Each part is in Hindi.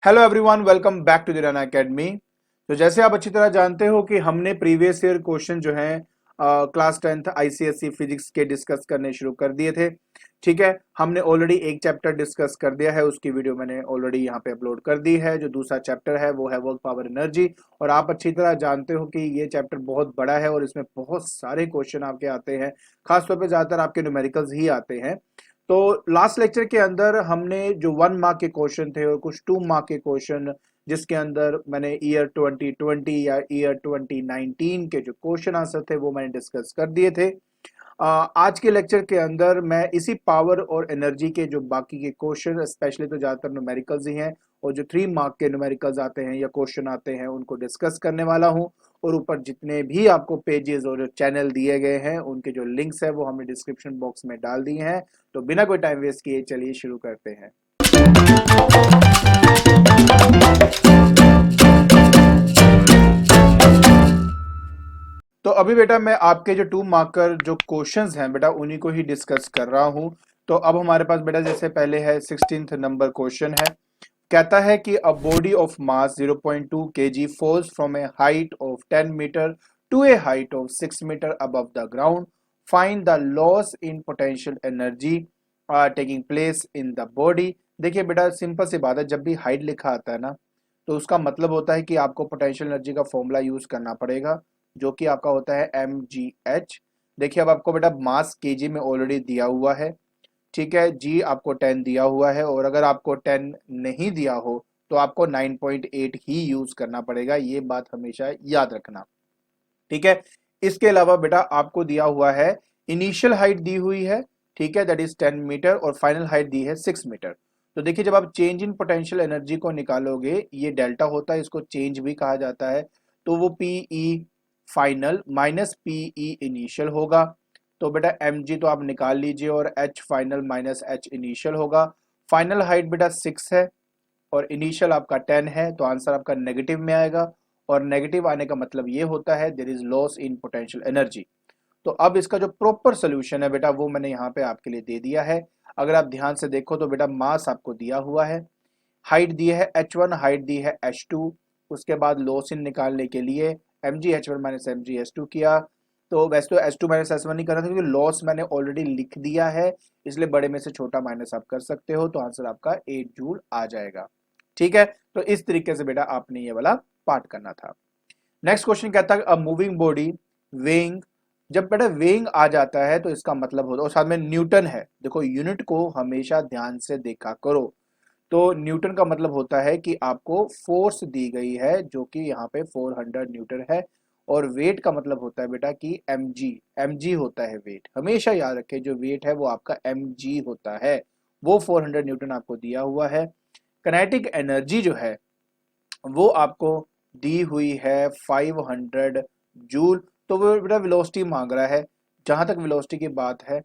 Hello everyone, welcome back to the Run Academy. तो जैसे आप अच्छी तरह जानते हो कि हमने प्रीवियस ईयर क्वेश्चन जो है क्लास 10th आईसीएसई फिजिक्स के डिस्कस करने शुरू कर दिए थे। ठीक है, हमने ऑलरेडी एक चैप्टर डिस्कस कर दिया है, उसकी वीडियो मैंने ऑलरेडी यहाँ पे अपलोड कर दी है। जो दूसरा चैप्टर है वो है वर्क पावर एनर्जी, और आप अच्छी तरह जानते हो कि ये चैप्टर बहुत बड़ा है और इसमें बहुत सारे क्वेश्चन आपके आते हैं। खासतौर पर ज्यादातर आपके न्यूमेरिकल्स ही आते हैं। तो लास्ट लेक्चर के अंदर हमने जो 1 मार्क के क्वेश्चन थे और कुछ 2 मार्क के क्वेश्चन, जिसके अंदर मैंने ईयर 2020 या ईयर 2019 के जो क्वेश्चन आंसर थे वो मैंने डिस्कस कर दिए थे। आज के लेक्चर के अंदर मैं इसी पावर और एनर्जी के जो बाकी के क्वेश्चन, स्पेशली तो ज्यादातर न्यूमेरिकल्स ही हैं, और जो 3 मार्क के न्यूमेरिकल्स आते हैं या क्वेश्चन आते हैं उनको डिस्कस करने वाला हूं। और ऊपर जितने भी आपको पेजेस और चैनल दिए गए हैं उनके जो लिंक्स है वो हमने डिस्क्रिप्शन बॉक्स में डाल दिए हैं। तो बिना कोई टाइम वेस्ट किए चलिए शुरू करते हैं। तो अभी बेटा मैं आपके जो 2 मार्कर जो क्वेश्चंस हैं बेटा उन्हीं को ही डिस्कस कर रहा हूं। तो अब हमारे पास बेटा जैसे पहले है 16th नंबर क्वेश्चन है। कहता है कि a body of mass 0.2 kg falls from a height of 10 metre to a height of 6 metre above the ground. Find the loss in potential energy taking place in the body. देखिए बेटा सिंपल सी बात है, जब भी हाइट लिखा आता है ना तो उसका मतलब होता है कि आपको पोटेंशियल एनर्जी का फॉर्मूला यूज करना पड़ेगा, जो कि आपका होता है mgh। देखिए अब आपको बेटा मास केजी में ऑलरेडी दिया हुआ है। ठीक है, जी आपको 10 दिया हुआ है, और अगर आपको 10 नहीं दिया हो तो आपको 9.8 ही यूज करना पड़ेगा। ये बात हमेशा याद रखना। ठीक है, इसके अलावा बेटा आपको दिया हुआ है इनिशियल हाइट दी हुई है, ठीक है, दैट इज 10 मीटर, और फाइनल हाइट दी है 6 मीटर। तो देखिए जब आप चेंज इन पोटेंशियल एनर्जी को निकालोगे, ये डेल्टा होता है, इसको चेंज भी कहा जाता है। तो वो PE final minus PE initial होगा। तो बेटा mg तो आप निकाल लीजिए, और h final minus h initial होगा। फाइनल हाइट बेटा 6 है और इनिशियल आपका 10 है, तो आंसर आपका नेगेटिव में आएगा। और नेगेटिव आने का मतलब ये होता है there is loss in potential energy. तो अब इसका जो प्रॉपर सोल्यूशन है बेटा वो मैंने यहाँ पे आपके लिए दे दिया है। अगर आप ध्यान से देखो तो बेटा मास आपको दिया हुआ है, हाइट दी है h1, हाइट दी है h2। उसके बाद लॉस इन निकालने के लिए mgh1 माइनस mgh2 किया। तो वैसे तो h2 माइनस h1 नहीं करना था क्योंकि लॉस मैंने ऑलरेडी लिख दिया है, इसलिए बड़े में से छोटा माइनस आप कर सकते हो, तो आंसर आपका 8 जूल आ जाएगा। ठीक है, तो इस तरीके से बेटा आपने ये वाला पार्ट करना था। नेक्स्ट क्वेश्चन कहता है अ मूविंग बॉडी वेइंग। जब बेटा वेइंग आ जाता है तो इसका मतलब होता है, और साथ में न्यूटन है, देखो यूनिट को हमेशा ध्यान से देखा करो। तो न्यूटन का मतलब होता है कि आपको फोर्स दी गई है जो कि यहाँ पे 400 न्यूटन है। और वेट का मतलब होता है बेटा कि mg होता है वेट। हमेशा याद रखें जो वेट है वो आपका mg होता है। वो 400 न्यूटन आपको दिया हुआ है। कनेटिक एनर्जी जो है वो आपको दी हुई है 500 जूल। तो वो बेटा वेलोसिटी मांग रहा है। जहां तक वेलोसिटी की बात है,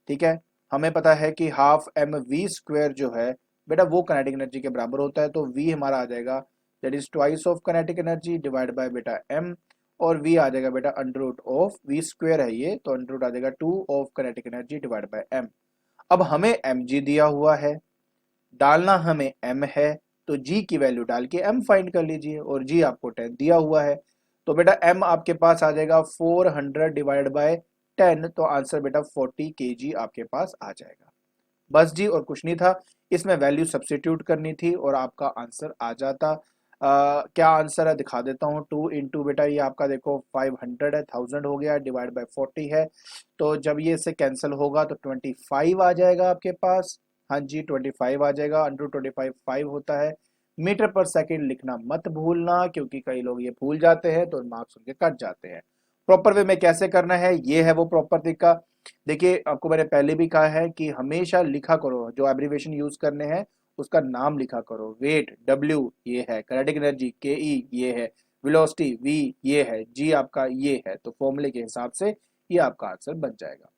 ठीक है, हमें पता है कि हाफ एम वी स्क्वायर जो है बेटा वो काइनेटिक एनर्जी के बराबर होता है। तो वी हमारा आ जाएगा that is twice of kinetic energy divide by बेटा एम। और वी आ जाएगा बेटा under root of V square है ये, तो अंडर रूट आ जाएगा 2 of kinetic energy divide by M. अब हमें एम जी दिया हुआ है, डालना हमें m है, तो g की वैल्यू डाल के m फाइंड कर लीजिए, और g आपको 10 दिया हुआ है। तो बेटा m आपके पास आ जाएगा 400 डिवाइड बाय 10, तो आंसर बेटा 40 kg आपके पास आ जाएगा। बस जी, और कुछ नहीं था, इसमें वैल्यू सब्स्टिट्यूट करनी थी और आपका आंसर आ जाता। क्या आंसर है दिखा देता हूँ। 2 इंटू बेटा ये आपका देखो 500 है, 1000 हो गया, डिवाइड बाय 40 है। तो जब ये इससे कैंसिल होगा तो 25 आ जाएगा आपके पास। हाँ जी 25 आ जाएगा, अंडर 25 5 होता है। मीटर पर सेकंड लिखना मत भूलना, क्योंकि कई लोग ये भूल जाते हैं तो मार्क्स उनके कट जाते हैं। प्रॉपर वे में कैसे करना है, ये है वो प्रॉपर तरीका। देखिए आपको मैंने पहले भी कहा है कि हमेशा लिखा करो, जो एब्रिविएशन यूज करने हैं उसका नाम लिखा करो। वेट W ये है, काइनेटिक एनर्जी KE ये है, वेलोसिटी V ये है, G आपका ये है। तो फॉर्मूले के हिसाब से ये आपका आंसर बन जाएगा।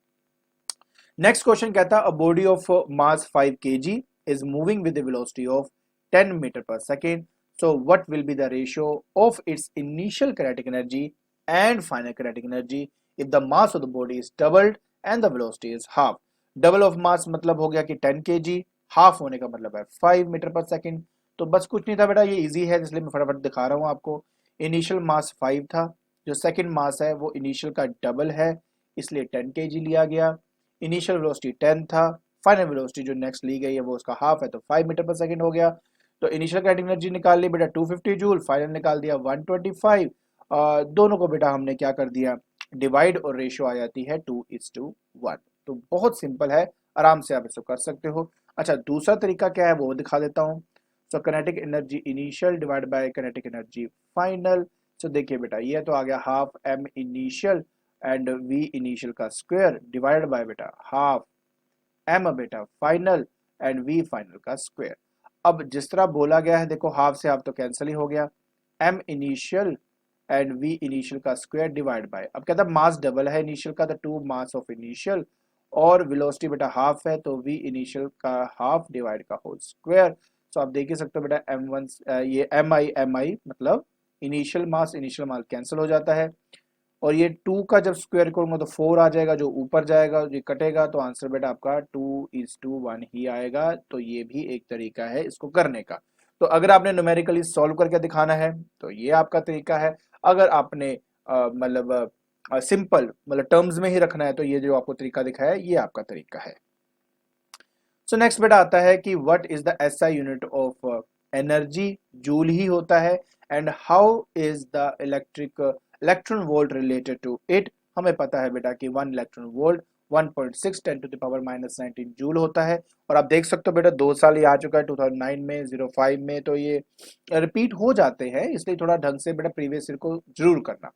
नेक्स्ट क्वेश्चन कहता है a body of mass 5 kg is moving with the velocity of 10 metre per second. So what will be the ratio of its initial kinetic energy and final kinetic energy if the mass of the body is doubled and the velocity is half. Double of mass मतलब हो गया कि 10 kg, हाफ होने का मतलब है 5 मीटर पर सेकेंड। तो बस कुछ नहीं था बेटा, ये इजी है इसलिए मैं फटाफट दिखा रहा हूँ आपको। इनिशियल मास 5 था, जो सेकंड मास है वो इनिशियल का डबल है, इसलिए 10 kg लिया गया। इनिशियल वेलोसिटी 10 था, फाइनल वेलोसिटी जो नेक्स्ट ली गई है वो उसका हाफ है, तो 5 मीटर पर सेकंड हो गया। तो इनिशियल काइनेटिक एनर्जी निकाल ली बेटा 250 जूल, फाइनल निकाल दिया 125। दोनों को बेटा हमने क्या कर दिया, डिवाइड, और रेशियो आ जाती है 2:1। तो बहुत सिंपल है, आराम से आप इसको कर सकते हो। अच्छा, दूसरा तरीका क्या है वो दिखा देता हूँ। So kinetic energy initial divide by kinetic energy final. So देखिए बेटा, ये तो आ गया half m initial and v initial का स्क्वायर डिवाइड बाय बेटा हाफ m बेटा फाइनल एंड v फाइनल का स्क्वायर। अब जिस तरह बोला गया है, देखो हाफ से हाफ तो कैंसिल ही हो गया, m initial and v initial का स्क्वायर डिवाइड बाय, अब कहता है मास डबल है इनिशियल का, तो 2 मास ऑफ इनिशियल, और वेलोसिटी बेटा हाफ है, तो v इनिशियल का हाफ डिवाइड का होल स्क्वायर। तो आप देख ही सकते हो बेटा m1 ये mi मतलब इनिशियल मास कैंसिल हो जाता है, और ये 2 का जब स्क्वायर करूंगा तो 4 आ जाएगा, जो ऊपर जाएगा ये कटेगा, तो आंसर बेटा आपका 2:1 ही आएगा। तो ये भी एक तरीका है इसको करने का। तो अगर आपने न्यूमेरिकली सॉल्व करके दिखाना है तो ये आपका तरीका है। अगर आपने मतलब सिंपल मतलब टर्म्स में ही रखना है तो ये जो आपको तरीका दिखाया है ये आपका तरीका है। सो नेक्स्ट बेटा आता है कि what is the SI unit of energy, joule ही होता है, and how is the electron volt related to it. हमें पता है बेटा कि 1 electron volt 1.6 10 to the power -19 joule होता है। और आप देख सकते हो बेटा 2 साल ये आ चुका है, 2009 में, 05 में, तो ये रिपीट हो जाते हैं, इसलिए थोड़ा ढंग से बेटा प्रीवियस ईयर को जरूर करना।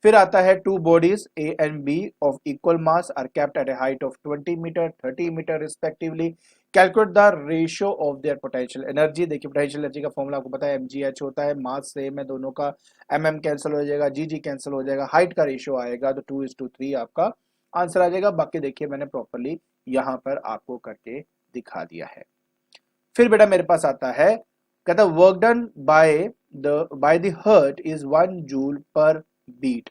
फिर आता है two bodies A and B of equal mass are kept at a height of 20 metre 30 metre respectively, calculate the ratio of their potential energy. देखिए पोटेंशियल एनर्जी का फॉर्मूला आपको पता है mgh होता है, मास सेम है दोनों का, mm कैंसिल हो जाएगा, gg कैंसिल हो जाएगा, हाइट का रेशियो आएगा तो 2:3 आपका आंसर आ जाएगा। बाकी देखिए मैंने प्रॉपरली यहाँ पर आपको करके दिखा दिया है। फिर बेटा मेरे पास आता है, कहता है work done by the heart is 1 joule per beat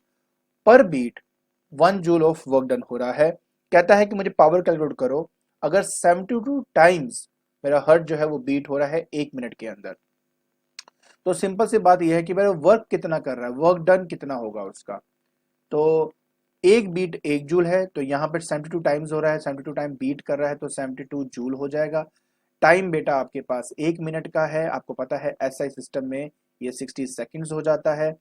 1 joule of work done हो रहा है। कहता है कि मुझे पावर कैलकुलेट करो अगर 72 टाइम्स मेरा हर्ट जो है वो बीट हो रहा है 1 मिनट के अंदर। तो सिंपल सी बात यह है कि मेरा वर्क कितना कर रहा है, वर्क डन कितना होगा उसका। तो एक बीट 1 जूल है, तो यहाँ पर 72 टाइम्स हो रहा है, 72 टाइम बीट कर रहा है, तो 72 जूल हो जाएगा। टाइम बेटा आपके पास 1 मिनट का है, आपको पता है एसआई सिस्टम में ये 60 सेकंड्स हो जाता है।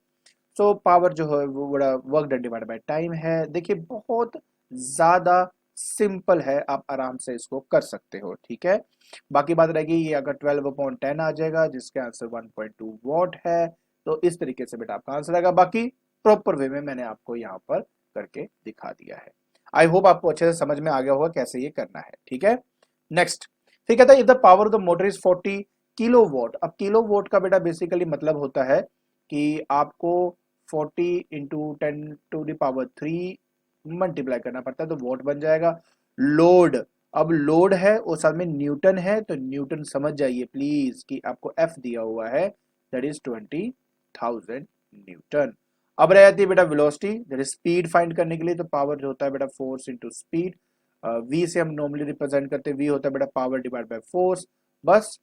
सो पावर जो है वो बड़ा work done divide by time है। देखिए बहुत ज्यादा सिंपल है, आप आराम से इसको कर सकते हो, ठीक है। बाकी बात रहेगी ये अगर 12/10 आ जाएगा जिसके आंसर 1.2 वॉट है, तो इस तरीके से बेटा आपका आंसर आएगा। बाकी प्रॉपर वे में मैंने आपको यहाँ पर करके दिखा दिया है। आई होप आपको अच्छे से समझ में आ गया होगा कैसे ये करना है, ठीक है। नेक्स्ट फिर कहता है if the power of the motor is 40 kilo watt. अब किलो वॉट का बेटा बेसिकली मतलब होता है कि आपको 40 इंटू 10⁻³ मल्टीप्लाई करना पड़ता है, तो वॉट बन जाएगा। लोड, अब लोड है और साथ में न्यूटन है, तो न्यूटन समझ जाइए प्लीज कि आपको एफ दिया हुआ है, दैट इज 20,000 न्यूटन। अब रह जाती है बेटा velocity, that is speed find करने के लिए, तो पावर जो होता है बेटा फोर्स इंटू स्पीड। वी से हम नॉर्मली रिप्रेजेंट करते हैं, वी होता है बेटा पावर डिवाइड बाय फोर्स। बस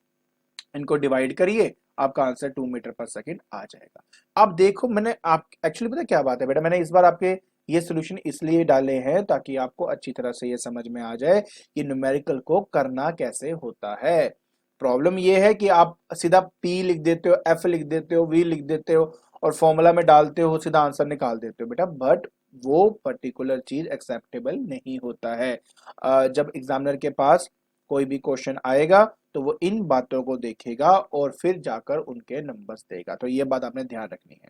इनको डिवाइड करिए, आपका आंसर 2 मीटर पर सेकंड आ जाएगा। अब देखो मैंने आप एक्चुअली पता क्या बात है बेटा, मैंने इस बार आपके ये सोल्यूशन इसलिए डाले हैं ताकि आपको अच्छी तरह से ये समझ में आ जाए कि न्यूमेरिकल को करना कैसे होता है। प्रॉब्लम ये है कि आप सीधा P लिख देते हो, F लिख देते हो, V लिख देते हो और फॉर्मूला में डालते हो, सीधा आंसर निकाल देते हो बेटा, बट वो पर्टिकुलर चीज एक्सेप्टेबल नहीं होता है। जब एग्जामिनर के पास कोई भी क्वेश्चन आएगा तो वो इन बातों को देखेगा और फिर जाकर उनके नंबर्स देगा, तो ये बात आपने ध्यान रखनी है।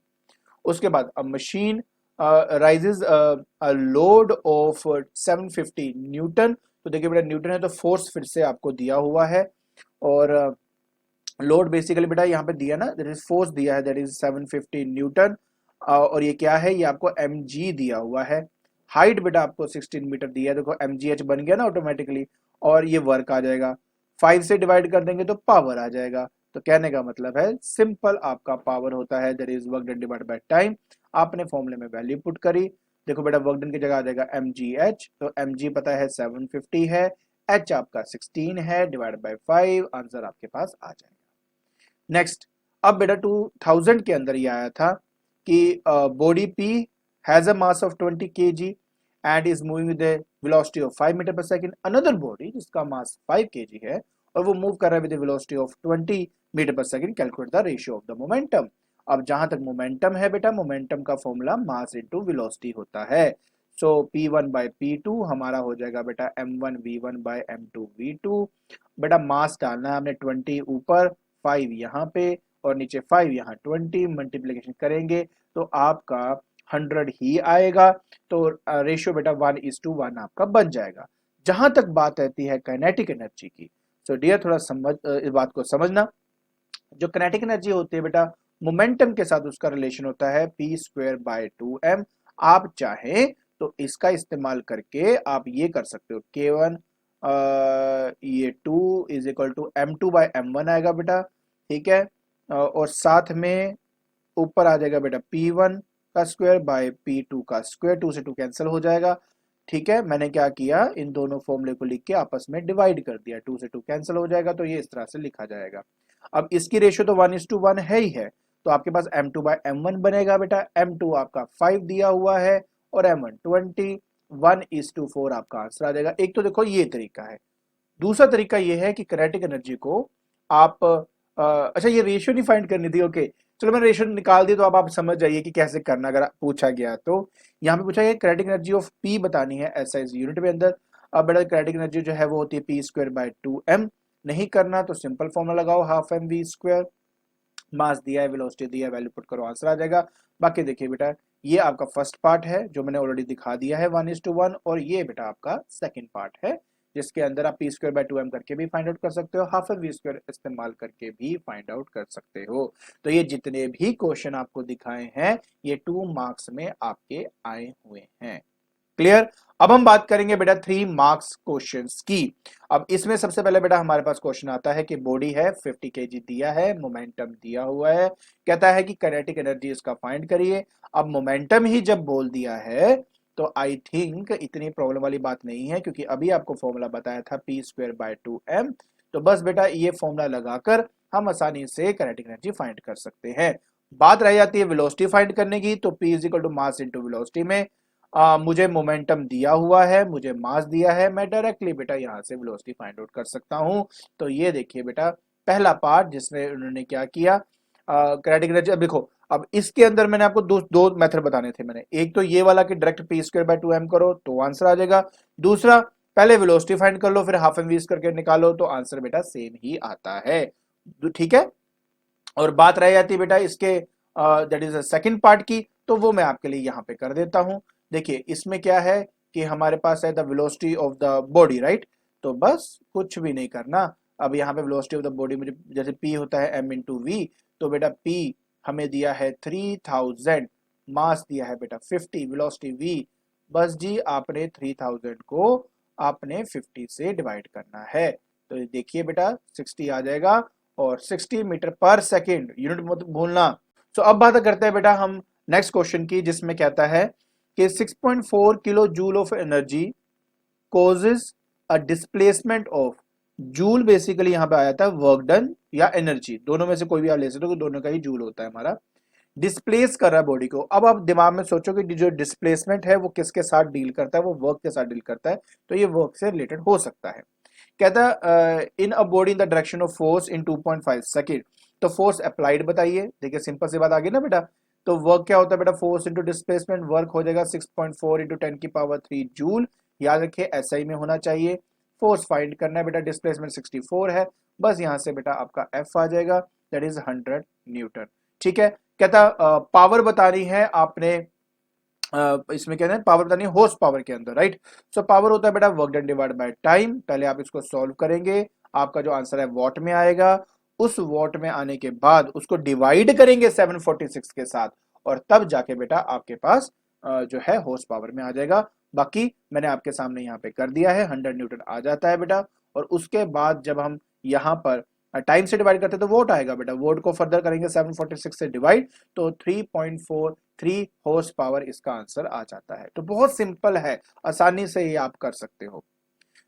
उसके बाद अ machine rises a load of 750 Newton. तो देखिए बेटा न्यूटन है तो फोर्स फिर से आपको दिया हुआ है, और लोड बेसिकली बेटा यहाँ पे दिया ना, दैट इज फोर्स दिया है, दैट इज 750 न्यूटन। और ये क्या है, ये आपको mg दिया हुआ है। हाइट बेटा आपको 16 मीटर दिया है, देखो mgh बन गया ना ऑटोमेटिकली, और ये वर्क आ जाएगा। 5 से डिवाइड कर देंगे तो पावर आ जाएगा। तो कहने का मतलब है सिंपल, आपका पावर होता है that is work done divide by time. आपने फॉर्मूले में वैल्यू पुट करी, देखो बेटा वर्क डन की जगह आ जाएगा mgh, तो mg पता है 750 है, h आपका 16 है, डिवाइड बाय 5, आंसर आपके पास आ जाएगा। नेक्स्ट, अब बेटा 2000 के अंदर ये आया था कि body P has a mass of 20 kg and is moving with velocity of 5 metre per second. Another body जिसका मास 5 kg है और वो मूव कर रहा है with velocity of 20 metre per second, calculate the ratio of the momentum. अब जहां तक मोमेंटम है बेटा, मोमेंटम का फॉर्मूला मास इनटू वेलोसिटी होता है। सो P1 बाय P2 हमारा हो जाएगा बेटा M1 V1 bye M2 V2। बेटा मास डालना है हमने 20 ऊपर, 5 यहाँ पे और नीचे 5 यहाँ, 20 मल्टीप्लीकेशन करेंगे तो आपका 100 ही आएगा। तो रेशियो बेटा 1:1 आपका बन जाएगा। जहां तक बात रहती है काइनेटिक एनर्जी की, सो डियर थोड़ा समझ इस बात को समझना। जो काइनेटिक एनर्जी होती है बेटा, मोमेंटम के साथ उसका रिलेशन होता है p²/2m। आप चाहें तो इसका इस्तेमाल करके आप ये कर सकते हो, K1 ये 2 इज इक्वल टू M2/M1 आएगा बेटा, ठीक है। और साथ में ऊपर आ जाएगा बेटा P1 का स्क्वायर बाय P2 का स्क्वायर, 2 से 2 कैंसिल हो जाएगा, ठीक है। मैंने क्या किया, इन दोनों फॉर्मूले को लिख के आपस में डिवाइड कर दिया, 2 से 2 कैंसिल हो जाएगा, तो ये इस तरह से लिखा जाएगा। अब इसकी रेशियो तो 1:1 है ही है, तो आपके पास M2/M1 बनेगा बेटा। M2 आपका 5 दिया हुआ है और M1 20, 1:4 आपका आंसर आ जाएगा। एक तो देखो ये तरीका है। दूसरा तरीका ये है कि काइनेटिक एनर्जी को आप अच्छा ये रेशियो नहीं फाइंड करनी थी, ओके चलो मैंने रेशियो निकाल दी, तो अब आप समझ जाइए कि कैसे करना अगर पूछा गया तो। यहाँ पे पूछा गया काइनेटिक एनर्जी ऑफ पी बतानी है SI यूनिट में अंदर। अब बेटा काइनेटिक एनर्जी जो है वो होती है p²/2m। नहीं करना तो सिंपल फॉर्मूला लगाओ, हाफ mv²। मास दिया है, वेलोसिटी दिया है, वैल्यू पुट करो, आंसर आ जाएगा। बाकी देखिए बेटा ये आपका फर्स्ट पार्ट है जो मैंने ऑलरेडी दिखा दिया है 1:1, और ये बेटा आपका सेकंड पार्ट है जिसके अंदर आप p²/2m करके भी फाइंड आउट कर सकते हो, हाफ v² इस्तेमाल करके भी फाइंड आउट कर सकते हो। तो ये जितने भी क्वेश्चन आपको दिखाए हैं ये 2 मार्क्स में आपके आए हुए हैं। क्लियर। अब हम बात करेंगे बेटा 3 मार्क्स क्वेश्चंस की। अब इसमें सबसे पहले बेटा हमारे पास क्वेश्चन आता है कि बॉडी है 50 kg दिया है, मोमेंटम दिया हुआ है, कहता है कि काइनेटिक एनर्जी इसका फाइंड करिए। अब मोमेंटम ही जब बोल दिया है तो आई थिंक इतनी प्रॉब्लम वाली बात नहीं है, क्योंकि अभी आपको फॉर्मूला बताया था p²/2m। तो बस बेटा ये फॉर्मूला लगाकर हम आसानी से काइनेटिक एनर्जी फाइंड कर सकते हैं। बात रह जाती है वेलोसिटी फाइंड करने की, तो p is equal to mass into velocity में मुझे मोमेंटम दिया हुआ है, मुझे मास दिया है, मैं डायरेक्टली बेटा यहाँ से वेलोसिटी फाइंड आउट कर सकता हूँ। तो ये देखिए बेटा पहला पार्ट जिसमें उन्होंने क्या किया, काइनेटिक एनर्जी। अब देखो अब इसके अंदर मैंने आपको दो मेथड बताने थे मैंने, एक तो ये वाला कि डायरेक्ट p²/2m करो तो आंसर आ जाएगा, दूसरा पहले वेलोसिटी फाइंड कर लो फिर हाफ एम वी करके निकालो तो आंसर बेटा सेम ही आता है, ठीक है। और बात रह जाती है बेटा इसके दैट इज सेकंड पार्ट की, तो वो मैं आपके लिए यहाँ पे कर देता हूँ। देखिए इसमें क्या है कि हमारे पास है the velocity of the body, right. तो बस कुछ भी नहीं करना। अब यहाँ पे वेलोसिटी ऑफ द बॉडी मुझे जैसे p होता है m इंटू वी, तो बेटा p हमें दिया है 3000, मास दिया है बेटा 50, वेलोसिटी v। बस जी आपने 3000 को आपने 50 से डिवाइड करना है, तो देखिए बेटा 60 आ जाएगा और 60 मीटर पर सेकेंड, यूनिट मत भूलना। तो अब बात करते हैं बेटा हम नेक्स्ट क्वेश्चन की, जिसमें कहता है कि 6.4 kilo joule of energy causes a displacement of, joule basically यहां पे आया था वर्क डन या एनर्जी, दोनों में से कोई भी आप ले सकते हो, दोनों का ही जूल होता है हमारा। डिस्प्लेस कर रहा है बॉडी को। अब आप दिमाग में सोचो कि जो डिस्प्लेसमेंट है वो किसके साथ डील करता है, वो वर्क के साथ डील करता है, तो ये वर्क से रिलेटेड हो सकता है। कहता है in a body in the direction of force in 2.5 second, तो फोर्स अप्लाइड बताइए। देखिए सिंपल सी बात आ गई ना बेटा। तो वर्क क्या होता है बेटा, फोर्स इंटू डिस्प्लेसमेंट, वर्क हो जाएगा 6.4 इंटू 10⁻³ जूल, याद रखिए SI में होना चाहिए। फोर्स फाइंड करना है बेटा, डिस्प्लेसमेंट 64 है, बस यहां से बेटा आपका F आ जाएगा, दैट इज 100 न्यूटन, ठीक है। कहता पावर बतानी है आपने, इसमें कहते हैं पावर बतानी है हॉर्स पावर के अंदर, राइट। सो पावर होता है बेटा work done divide by time. पहले आप इसको सॉल्व करेंगे, आपका जो आंसर है वॉट में आएगा, उस वॉट में आने के बाद उसको डिवाइड करेंगे 746 के साथ, और तब जाके बेटा आपके पास जो है हॉर्स पावर में आ जाएगा। बाकी मैंने आपके सामने यहाँ पे कर दिया है, 100 न्यूटन आ जाता है बेटा। और उसके बाद जब हम यहाँ पर टाइम से डिवाइड करते हैं तो वोट आएगा बेटा, वोट को फर्दर करेंगे 746 से डिवाइड, तो 3.43 हॉर्स पावर इसका आंसर आ जाता है। तो बहुत सिंपल है, आसानी से ये आप कर सकते हो।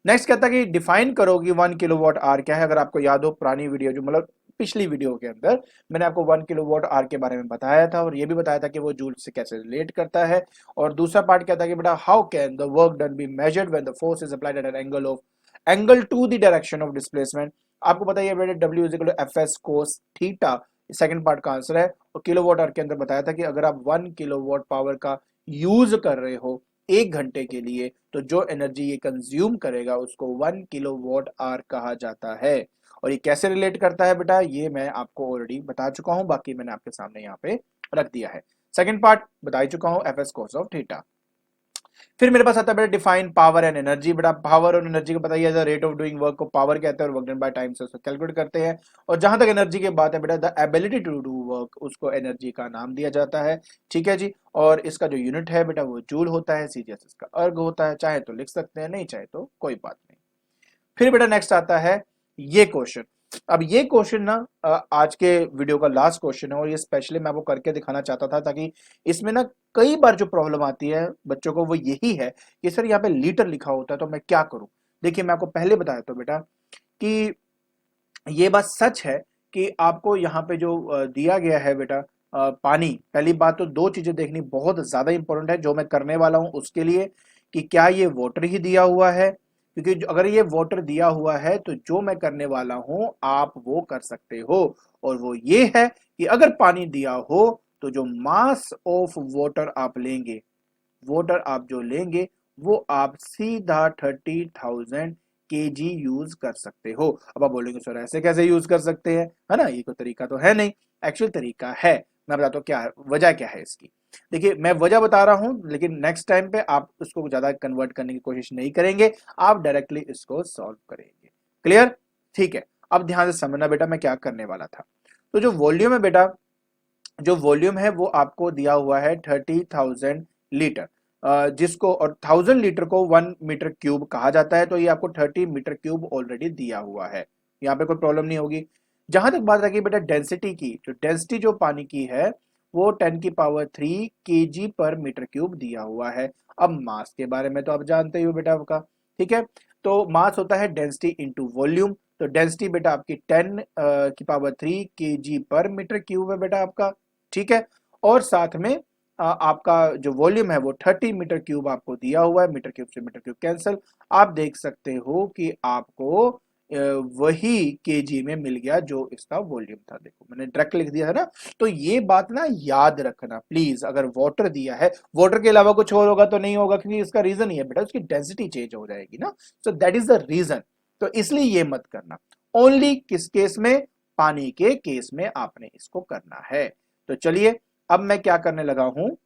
नेक्स्ट कहता है कि डिफाइन करो कि 1 किलोवाट आवर क्या है। अगर आपको याद हो पुरानी वीडियो जो मतलब पिछली वीडियो के अंदर मैंने आपको 1 किलोवाट आवर के बारे में बताया था और ये भी बताया था कि वो जूल से कैसे रिलेट करता है। और दूसरा पार्ट क्या था कि बेटा how can the work done be measured when the force is applied at an angle to the direction of displacement. आपको पता है बेटा W is equal to F S cos theta, second part का आंसर है। और किलोवाट आवर के अंदर बताया था कि अगर आप 1 किलोवाट पावर का यूज कर रहे हो 1 घंटे के लिए तो जो एनर्जी ये कंज्यूम करेगा उसको 1 किलोवाट आवर कहा जाता है। और ये कैसे रिलेट करता है बेटा, ये मैं आपको ऑलरेडी बता चुका हूं, बाकी मैंने आपके सामने यहाँ पे रख दिया है। सेकंड पार्ट बता ही चुका हूं, F S cos of theta. फिर मेरे पास आता है बेटा डिफाइन पावर एंड एनर्जी। बेटा पावर और एनर्जी को पता ही है, रेट ऑफ डूइंग वर्क को पावर कहते हैं और वर्क डन बाय टाइम से उसको कैलकुलेट करते हैं। और जहां तक एनर्जी की बात है बेटा, the ability to do work, उसको एनर्जी का नाम दिया जाता है। ठीक है जी। और इसका जो यूनिट है बेटा वो जूल होता है, सीजीएस इसका अर्ग होता है, चाहे तो लिख सकते हैं, नहीं चाहे तो कोई बात नहीं। फिर बेटा नेक्स्ट आता है ये क्वेश्चन। अब ये क्वेश्चन ना आज के वीडियो का लास्ट क्वेश्चन है और ये स्पेशली मैं आपको करके दिखाना चाहता था, ताकि इसमें ना कई बार जो प्रॉब्लम आती है बच्चों को वो यही है कि सर यहाँ पे लीटर लिखा होता है तो मैं क्या करूं। देखिए मैं आपको पहले बताया था बेटा कि ये बात सच है कि आपको यहाँ पे जो दिया गया है बेटा पानी, पहली बात तो दो चीजें देखनी बहुत ज्यादा इंपॉर्टेंट है जो मैं करने वाला हूं उसके लिए, कि क्या ये वाटर ही दिया हुआ है, क्योंकि अगर ये वाटर दिया हुआ है तो जो मैं करने वाला हूं आप वो कर सकते हो। और वो ये है कि अगर पानी दिया हो तो जो मास ऑफ वाटर आप लेंगे, वाटर आप जो लेंगे वो आप सीधा 30,000 केजी यूज कर सकते हो। अब आप बोलेंगे सर ऐसे कैसे यूज कर सकते हैं, है ना, ये कोई तरीका तो है नहीं। एक्चुअल तरीका है, मैं बताता हूँ क्या है, वजह क्या है इसकी। देखिए मैं वजह बता रहा हूं लेकिन नेक्स्ट टाइम पे आप उसको ज्यादा कन्वर्ट करने की कोशिश नहीं करेंगे, आप डायरेक्टली इसको सॉल्व करेंगे। क्लियर? ठीक है। अब ध्यान से समझना बेटा मैं क्या करने वाला था। तो जो वॉल्यूम है बेटा, जो वॉल्यूम है वो आपको दिया हुआ है 30,000 लीटर, जिसको और 1000 लीटर को 1 मीटर क्यूब कहा जाता है। तो ये आपको 30 मीटर क्यूब ऑलरेडी दिया हुआ है, यहाँ पे कोई प्रॉब्लम नहीं होगी। जहां तक बात रखी बेटा डेंसिटी की, जो डेंसिटी जो पानी की है वो 10 की पावर 3 केजी पर मीटर क्यूब दिया हुआ है। अब मास के बारे में तो आप जानते ही हो बेटा आपका, ठीक है। तो मास होता है डेंसिटी इंटू वॉल्यूम। तो डेंसिटी बेटा आपकी 10 की पावर 3 केजी पर मीटर क्यूब है बेटा आपका, ठीक है। और साथ में आपका जो वॉल्यूम है वो 30 मीटर क्यूब आपको दिया हुआ है, मीटर क्यूब से मीटर क्यूब कैंसिल। आप देख सकते हो कि आपको वही केजी में मिल गया जो इसका वॉल्यूम था। देखो मैंने डायरेक्ट लिख दिया है ना। तो ये बात ना याद रखना प्लीज, अगर वाटर दिया है, वाटर के अलावा कुछ और होगा तो नहीं होगा, क्योंकि इसका रीजन ही है बेटा उसकी डेंसिटी चेंज हो जाएगी ना। So that is the reason. तो इसलिए ये मत करना, ओनली किस केस में, पानी के केस में आपने इसको करना है। तो चलिए अब मैं क्या करने लगा हूं,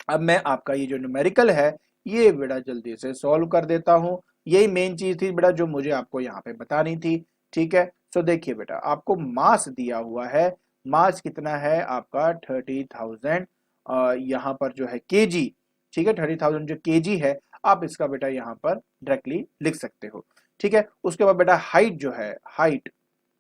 अब मैं आपका ये जो न्यूमेरिकल है ये बेटा जल्दी से सॉल्व कर देता हूं। यही मेन चीज थी बेटा जो मुझे आपको यहाँ पे बतानी थी, ठीक है। सो देखिए बेटा आपको मास दिया हुआ है, मास कितना है आपका 30,000, यहाँ पर जो है केजी, ठीक है, 30,000 जो केजी है आप इसका बेटा यहाँ पर डायरेक्टली लिख सकते हो, ठीक है। उसके बाद बेटा हाइट जो है, हाइट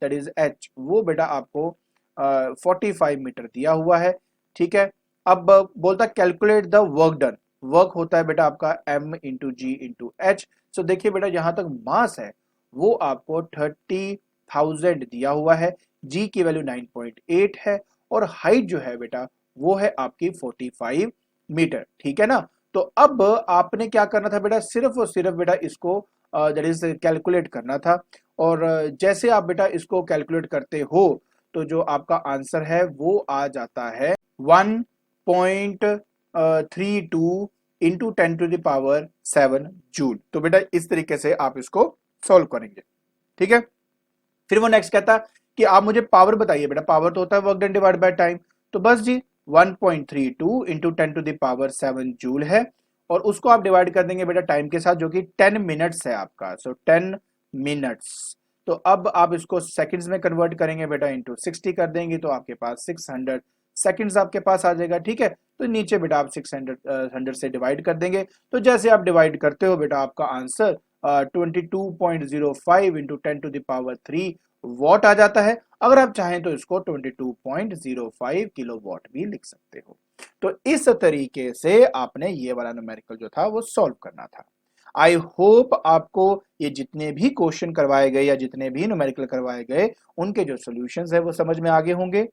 दैट इज एच, वो बेटा आपको 45 मीटर दिया हुआ है, ठीक है। अब बोलता calculate the work done, work होता है बेटा आपका m इंटू जी इंटू एच। सो देखिए बेटा जहां तक मास है वो आपको 30,000 दिया हुआ है, g की वैल्यू 9.8 है और हाइट जो है बेटा वो है आपकी 45 मीटर, ठीक है ना। तो अब आपने क्या करना था बेटा, सिर्फ और सिर्फ बेटा इसको दैट इज कैलकुलेट करना था। और जैसे आप बेटा इसको कैलकुलेट करते हो तो जो आपका आंसर है वो आ जाता है 1.32 into 10 to the power 7 joule. तो बेटा इस तरीके से आप इसको सॉल्व करेंगे, ठीक है। फिर वो नेक्स्ट कहता कि आप मुझे पावर बताइए बेटा, पावर तो होता है work done divide by time. तो बस जी 1.32 into 10 to the power 7 joule है और उसको आप डिवाइड कर देंगे बेटा टाइम के साथ जो कि 10 मिनट्स है आपका। सो 10 मिनट्स। तो अब आप इसको सेकंड्स में कन्वर्ट करेंगे बेटा, इंटू 60 कर देंगे तो आपके पास 600 सेकंड्स आपके पास आ जाएगा, ठीक है। तो नीचे बेटा आप 600 से डिवाइड कर देंगे। तो जैसे आप डिवाइड करते हो बेटा आपका answer 22.05 into 10 to the power 3 watt आ जाता है। अगर आप चाहें तो इसको 22.05 किलो वॉट भी लिख सकते हो। तो इस तरीके से आपने ये वाला न्यूमेरिकल जो था वो सॉल्व करना था। आई होप आपको ये जितने भी क्वेश्चन करवाए गए या जितने भी न्यूमेरिकल करवाए गए उनके जो सॉल्यूशंस है वो समझ में आगे होंगे।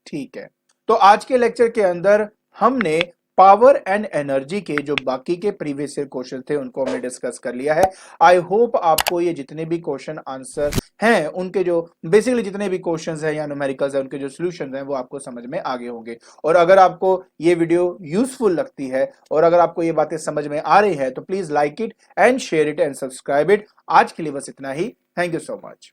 ठीक है, तो आज के लेक्चर के अंदर हमने पावर एंड एनर्जी के जो बाकी के प्रीवियस ईयर क्वेश्चन थे उनको हमने डिस्कस कर लिया है। आई होप आपको ये जितने भी क्वेश्चन आंसर हैं उनके जो बेसिकली जितने भी क्वेश्चंस हैं या न्यूमेरिकल्स हैं उनके जो सॉल्यूशंस हैं वो आपको समझ में आगे होंगे। और अगर आपको ये वीडियो यूजफुल लगती है और अगर आपको ये बातें समझ में आ रही है तो please like it and share it and subscribe it. आज के लिए बस इतना ही। Thank you so much.